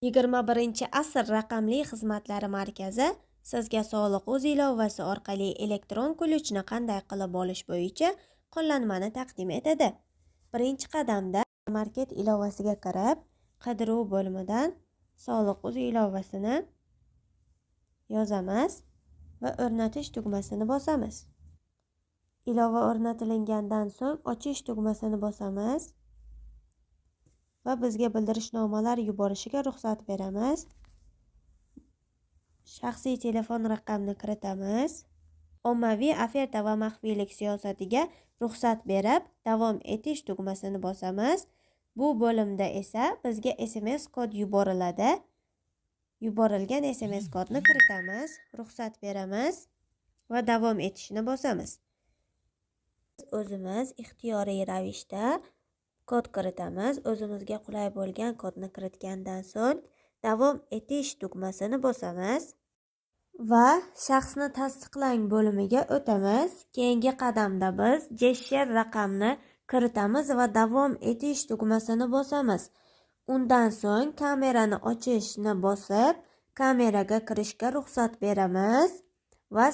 21-asr raqamli xizmatlari markazi sizga Soliq o'z ilovasi orqali elektron ключni qanday qilib olish bo'yicha qo'llanmani taqdim etadi. Birinchi qadamda market ilovasiga kirib, qidiruv bo'limidan Soliq o'z ilovasini yozamiz va o'rnatish tugmasini bosamiz. Ilova o'rnatilingandan so'ng ochish tugmasini bosamiz va bizga bildirishnomalar yuborishiga ruxsat beramiz. Shaxsiy telefon raqamini kiritamiz. Ommaviy oferta va maxfiylik siyosatiga ruxsat berib, davom etish tugmasini bosamiz. Bu bo'limda esa bizga SMS kod yuboriladi. Yuborilgan SMS kodni kiritamiz, ruxsat beramiz va davom etishni bosamiz. O'zimiz ixtiyoriy ravishda kod kiritamiz. O'zimizga qulay bo'lgan kodni kiritgandan so'ng davom etish tugmasini bosamiz va shaxsni tasdiqlang bo'limiga o'tamiz. Keyingi qadamda biz gesher raqamni kiritamiz va davom etish tugmasini bosamiz. Undan so'ng kamerani ochishni bosib, kameraga kirishga ruxsat beramiz va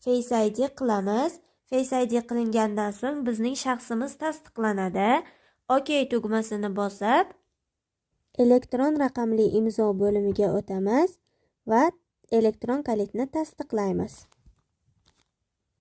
Face ID qilamiz. Face ID qilingandan so'ng bizning shaxsimiz tasdiqlanadi. OK tugmasini bosib, elektron raqamli imzo bo'limiga o'tamiz va elektron kalitni tasdiqlaymiz.